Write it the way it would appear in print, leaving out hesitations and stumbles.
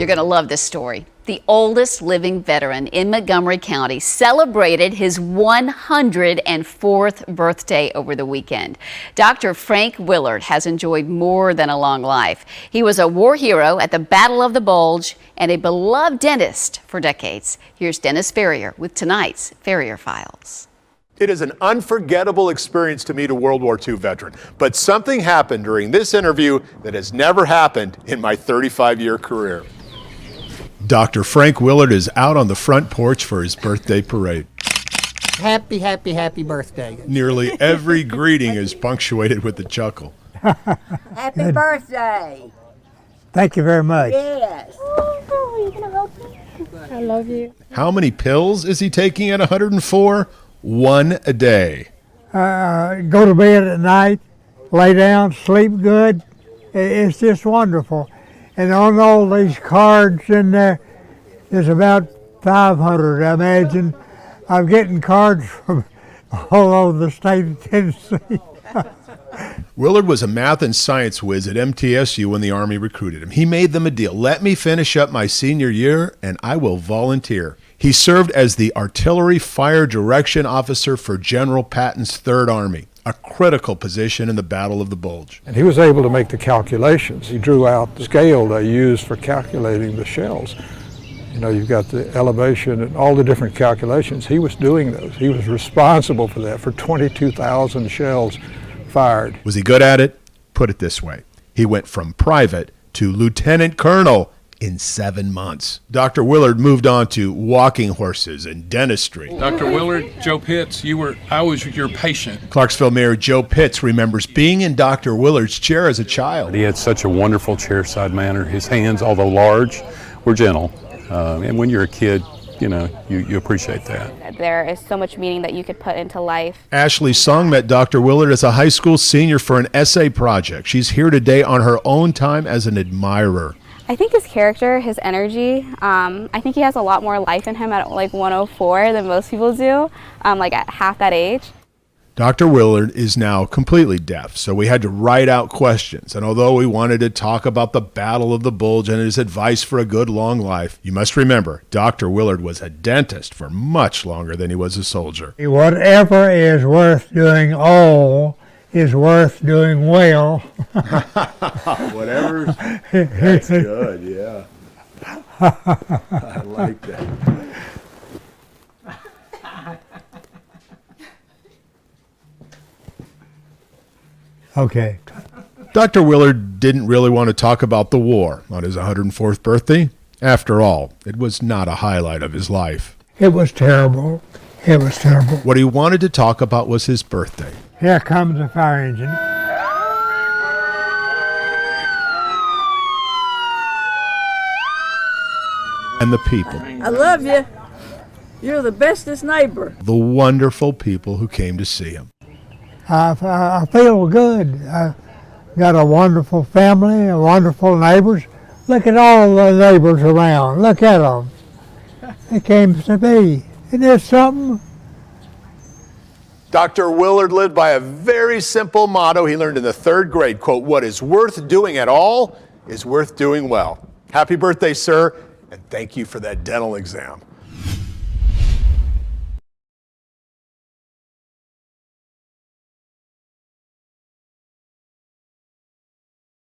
You're going to love this story. The oldest living veteran in Montgomery County celebrated his 104th birthday over the weekend. Dr. Frank Willard has enjoyed more than a long life. He was a war hero at the Battle of the Bulge and a beloved dentist for decades. Here's Dennis Ferrier with tonight's Ferrier Files. It is an unforgettable experience to meet a World War II veteran, but something happened during this interview that has never happened in my 35-year career. Dr. Frank Willard is out on the front porch for his birthday parade. Happy, happy, happy birthday. Nearly every greeting is punctuated with a chuckle. Happy birthday. Thank you very much. Yes. Oh, are you going to hug me? I love you. How many pills is he taking at 104? One a day. Go to bed at night, lay down, sleep good. It's just wonderful. And on all these cards in there, there's about 500, I imagine. I'm getting cards from all over the state of Tennessee. Willard was a math and science whiz at MTSU when the Army recruited him. He made them a deal. Let me finish up my senior year and I will volunteer. He served as the Artillery Fire Direction Officer for General Patton's Third Army, a critical position in the Battle of the Bulge. And he was able to make the calculations. He drew out the scale they used for calculating the shells. You know, you've got the elevation and all the different calculations. He was doing those. He was responsible for that, for 22,000 shells fired. Was he good at it? Put it this way. He went from private to lieutenant colonel in 7 months. Dr. Willard moved on to walking horses and dentistry. Dr. Willard, Joe Pitts, I was your patient. Clarksville Mayor Joe Pitts remembers being in Dr. Willard's chair as a child. He had such a wonderful chairside manner. His hands, although large, were gentle. And when you're a kid, you know, you appreciate that. There is so much meaning that you could put into life. Ashley Song met Dr. Willard as a high school senior for an essay project. She's here today on her own time as an admirer. I think his character, his energy, I think he has a lot more life in him at like 104 than most people do, like at half that age. Dr. Willard is now completely deaf, so we had to write out questions. And although we wanted to talk about the Battle of the Bulge and his advice for a good long life, you must remember, Dr. Willard was a dentist for much longer than he was a soldier. Whatever is worth doing all is worth doing well. Whatever. That's good, yeah. I like that. Okay. Dr. Willard didn't really want to talk about the war on his 104th birthday. After all, it was not a highlight of his life. It was terrible. It was terrible. What he wanted to talk about was his birthday. Here comes the fire engine. And the people. I love you. You're the bestest neighbor. The wonderful people who came to see him. I feel good. I got a wonderful family, wonderful neighbors. Look at all the neighbors around. Look at them. They came to me. Isn't this something? Dr. Willard lived by a very simple motto he learned in the 3rd grade. Quote, "What is worth doing at all is worth doing well." Happy birthday, sir, and thank you for that dental exam.